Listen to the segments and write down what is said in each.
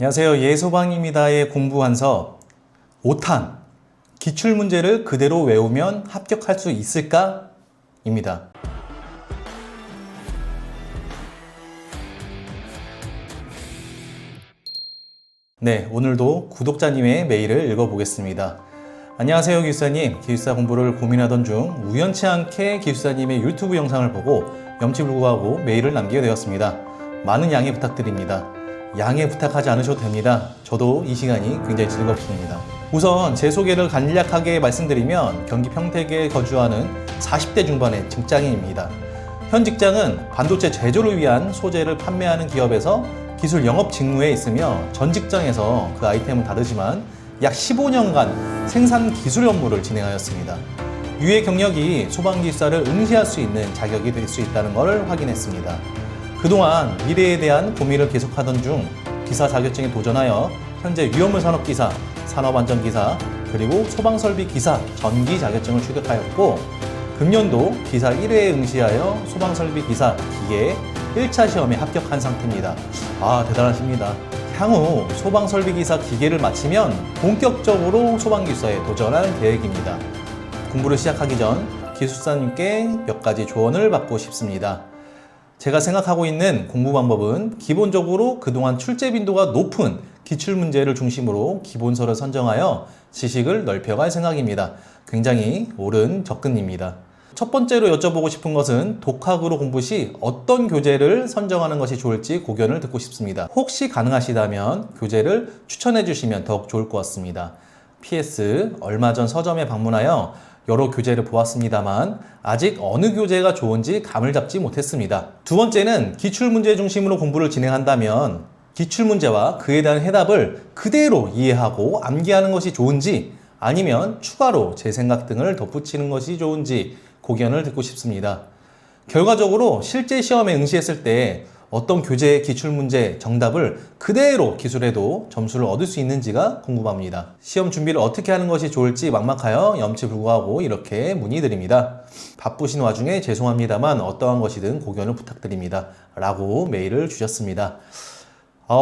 안녕하세요. 예소방입니다의 공부완서 5탄 기출문제를 그대로 외우면 합격할 수 있을까? 입니다. 네, 오늘도 구독자님의 메일을 읽어보겠습니다. 안녕하세요 기숙사님. 기숙사 공부를 고민하던 중 우연치 않게 기숙사님의 유튜브 영상을 보고 염치불구하고 메일을 남기게 되었습니다. 많은 양해 부탁드립니다. 양해 부탁하지 않으셔도 됩니다. 저도 이 시간이 굉장히 즐겁습니다. 우선 제 소개를 간략하게 말씀드리면 경기 평택에 거주하는 40대 중반의 직장인입니다. 현 직장은 반도체 제조를 위한 소재를 판매하는 기업에서 기술 영업 직무에 있으며 전 직장에서 그 아이템은 다르지만 약 15년간 생산 기술 업무를 진행하였습니다. 유해 경력이 소방기술사를 응시할 수 있는 자격이 될 수 있다는 것을 확인했습니다. 그동안 미래에 대한 고민을 계속하던 중 기사 자격증에 도전하여 현재 위험물 산업기사, 산업안전기사, 그리고 소방설비기사 전기 자격증을 취득하였고 금년도 기사 1회에 응시하여 소방설비기사 기계 1차 시험에 합격한 상태입니다. 대단하십니다. 향후 소방설비기사 기계를 마치면 본격적으로 소방기사에 도전할 계획입니다. 공부를 시작하기 전 기숙사님께 몇 가지 조언을 받고 싶습니다. 제가 생각하고 있는 공부 방법은 기본적으로 그동안 출제 빈도가 높은 기출문제를 중심으로 기본서를 선정하여 지식을 넓혀갈 생각입니다. 굉장히 옳은 접근입니다. 첫 번째로 여쭤보고 싶은 것은 독학으로 공부 시 어떤 교재를 선정하는 것이 좋을지 고견을 듣고 싶습니다. 혹시 가능하시다면 교재를 추천해 주시면 더욱 좋을 것 같습니다. PS, 얼마 전 서점에 방문하여 여러 교재를 보았습니다만 아직 어느 교재가 좋은지 감을 잡지 못했습니다. 두 번째는 기출문제 중심으로 공부를 진행한다면 기출문제와 그에 대한 해답을 그대로 이해하고 암기하는 것이 좋은지 아니면 추가로 제 생각 등을 덧붙이는 것이 좋은지 고견을 듣고 싶습니다. 결과적으로 실제 시험에 응시했을 때 어떤 교재의 기출문제 정답을 그대로 기술해도 점수를 얻을 수 있는지가 궁금합니다. 시험 준비를 어떻게 하는 것이 좋을지 막막하여 염치불구하고 이렇게 문의드립니다. 바쁘신 와중에 죄송합니다만 어떠한 것이든 고견을 부탁드립니다. 라고 메일을 주셨습니다.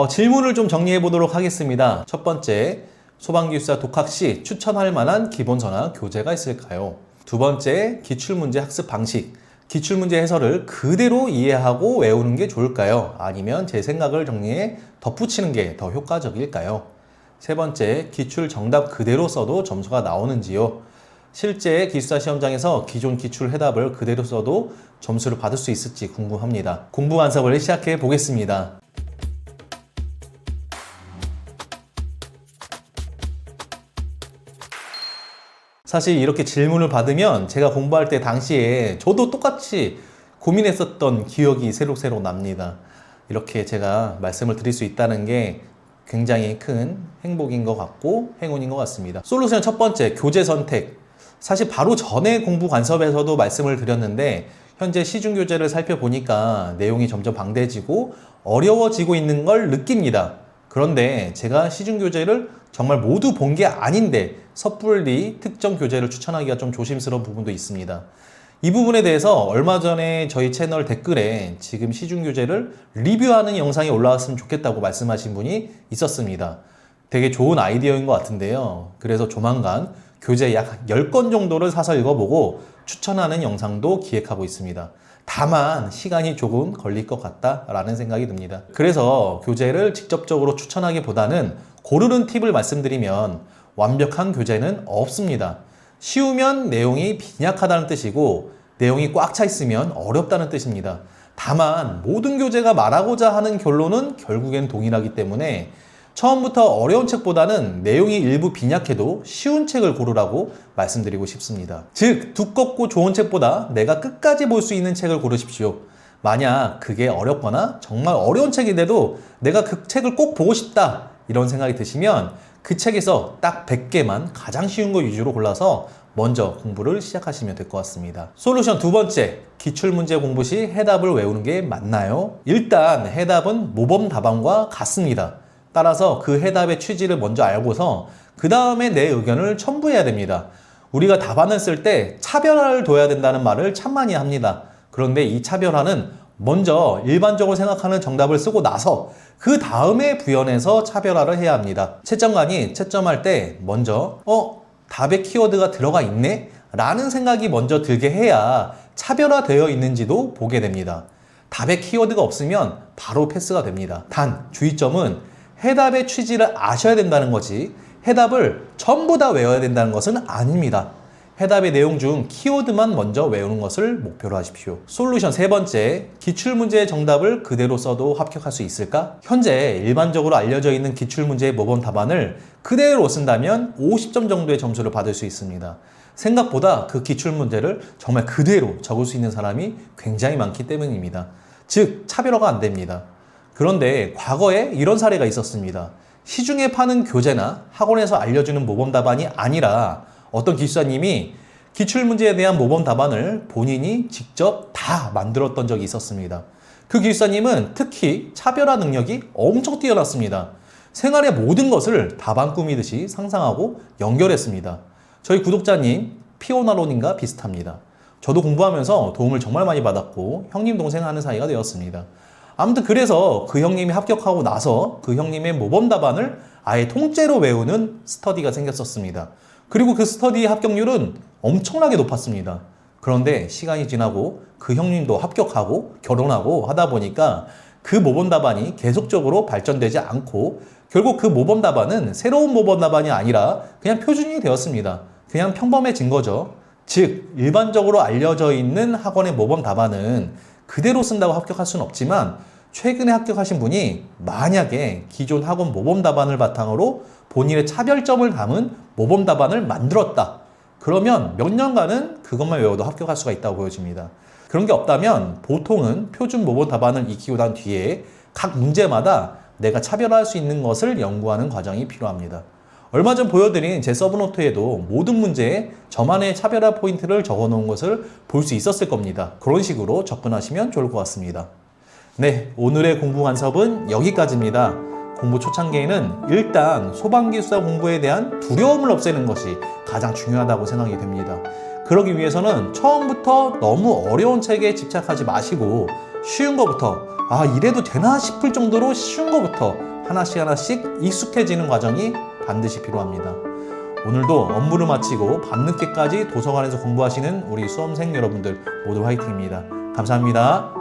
질문을 좀 정리해 보도록 하겠습니다. 첫 번째, 소방기술사 독학 시 추천할 만한 기본서나 교재가 있을까요? 두 번째, 기출문제 학습 방식. 기출문제 해설을 그대로 이해하고 외우는 게 좋을까요? 아니면 제 생각을 정리해 덧붙이는 게 더 효과적일까요? 세 번째, 기출 정답 그대로 써도 점수가 나오는지요? 실제 기숙사 시험장에서 기존 기출 해답을 그대로 써도 점수를 받을 수 있을지 궁금합니다. 공부 완성을 시작해 보겠습니다. 사실 이렇게 질문을 받으면 제가 공부할 때 당시에 저도 똑같이 고민했었던 기억이 새록새록 납니다. 이렇게 제가 말씀을 드릴 수 있다는 게 굉장히 큰 행복인 것 같고 행운인 것 같습니다. 솔루션 첫 번째, 교재 선택. 사실 바로 전에 공부 관섭에서도 말씀을 드렸는데 현재 시중교재를 살펴보니까 내용이 점점 방대해지고 어려워지고 있는 걸 느낍니다. 그런데 제가 시중교재를 정말 모두 본 게 아닌데 섣불리 특정 교재를 추천하기가 좀 조심스러운 부분도 있습니다. 이 부분에 대해서 얼마 전에 저희 채널 댓글에 지금 시중교재를 리뷰하는 영상이 올라왔으면 좋겠다고 말씀하신 분이 있었습니다. 되게 좋은 아이디어인 것 같은데요. 그래서 조만간 교재 약 10권 정도를 사서 읽어보고 추천하는 영상도 기획하고 있습니다. 다만 시간이 조금 걸릴 것 같다라는 생각이 듭니다. 그래서 교재를 직접적으로 추천하기보다는 고르는 팁을 말씀드리면 완벽한 교재는 없습니다. 쉬우면 내용이 빈약하다는 뜻이고 내용이 꽉 차 있으면 어렵다는 뜻입니다. 다만 모든 교재가 말하고자 하는 결론은 결국엔 동일하기 때문에 처음부터 어려운 책보다는 내용이 일부 빈약해도 쉬운 책을 고르라고 말씀드리고 싶습니다. 즉, 두껍고 좋은 책보다 내가 끝까지 볼 수 있는 책을 고르십시오. 만약 그게 어렵거나 정말 어려운 책인데도 내가 그 책을 꼭 보고 싶다 이런 생각이 드시면 그 책에서 딱 100개만 가장 쉬운 거 위주로 골라서 먼저 공부를 시작하시면 될 것 같습니다. 솔루션 두 번째, 기출문제 공부 시 해답을 외우는 게 맞나요? 일단 해답은 모범 답안과 같습니다. 따라서 그 해답의 취지를 먼저 알고서 그 다음에 내 의견을 첨부해야 됩니다. 우리가 답안을 쓸 때 차별화를 둬야 된다는 말을 참 많이 합니다. 그런데 이 차별화는 먼저 일반적으로 생각하는 정답을 쓰고 나서 그 다음에 부연해서 차별화를 해야 합니다. 채점관이 채점할 때 먼저 답에 키워드가 들어가 있네? 라는 생각이 먼저 들게 해야 차별화되어 있는지도 보게 됩니다. 답에 키워드가 없으면 바로 패스가 됩니다. 단 주의점은 해답의 취지를 아셔야 된다는 거지 해답을 전부 다 외워야 된다는 것은 아닙니다. 해답의 내용 중 키워드만 먼저 외우는 것을 목표로 하십시오. 솔루션 세 번째, 기출문제의 정답을 그대로 써도 합격할 수 있을까? 현재 일반적으로 알려져 있는 기출문제의 모범 답안을 그대로 쓴다면 50점 정도의 점수를 받을 수 있습니다. 생각보다 그 기출문제를 정말 그대로 적을 수 있는 사람이 굉장히 많기 때문입니다. 즉, 차별화가 안 됩니다. 그런데 과거에 이런 사례가 있었습니다. 시중에 파는 교재나 학원에서 알려주는 모범 답안이 아니라 어떤 기술사님이 기출문제에 대한 모범 답안을 본인이 직접 다 만들었던 적이 있었습니다. 그 기술사님은 특히 차별화 능력이 엄청 뛰어났습니다. 생활의 모든 것을 답안 꾸미듯이 상상하고 연결했습니다. 저희 구독자님 피오나로님과 비슷합니다. 저도 공부하면서 도움을 정말 많이 받았고 형님 동생 하는 사이가 되었습니다. 아무튼 그래서 그 형님이 합격하고 나서 그 형님의 모범 답안을 아예 통째로 외우는 스터디가 생겼었습니다. 그리고 그 스터디의 합격률은 엄청나게 높았습니다. 그런데 시간이 지나고 그 형님도 합격하고 결혼하고 하다 보니까 그 모범 답안이 계속적으로 발전되지 않고 결국 그 모범 답안은 새로운 모범 답안이 아니라 그냥 표준이 되었습니다. 그냥 평범해진 거죠. 즉 일반적으로 알려져 있는 학원의 모범 답안은 그대로 쓴다고 합격할 수는 없지만 최근에 합격하신 분이 만약에 기존 학원 모범 답안을 바탕으로 본인의 차별점을 담은 모범 답안을 만들었다. 그러면 몇 년간은 그것만 외워도 합격할 수가 있다고 보여집니다. 그런 게 없다면 보통은 표준 모범 답안을 익히고 난 뒤에 각 문제마다 내가 차별화할 수 있는 것을 연구하는 과정이 필요합니다. 얼마 전 보여드린 제 서브노트에도 모든 문제에 저만의 차별화 포인트를 적어놓은 것을 볼 수 있었을 겁니다. 그런 식으로 접근하시면 좋을 것 같습니다. 네, 오늘의 공부 간섭은 여기까지입니다. 공부 초창기에는 일단 소방기술사 공부에 대한 두려움을 없애는 것이 가장 중요하다고 생각이 됩니다. 그러기 위해서는 처음부터 너무 어려운 책에 집착하지 마시고 쉬운 것부터 이래도 되나 싶을 정도로 쉬운 것부터 하나씩 익숙해지는 과정이 반드시 필요합니다. 오늘도 업무를 마치고 밤늦게까지 도서관에서 공부하시는 우리 수험생 여러분들 모두 화이팅입니다. 감사합니다.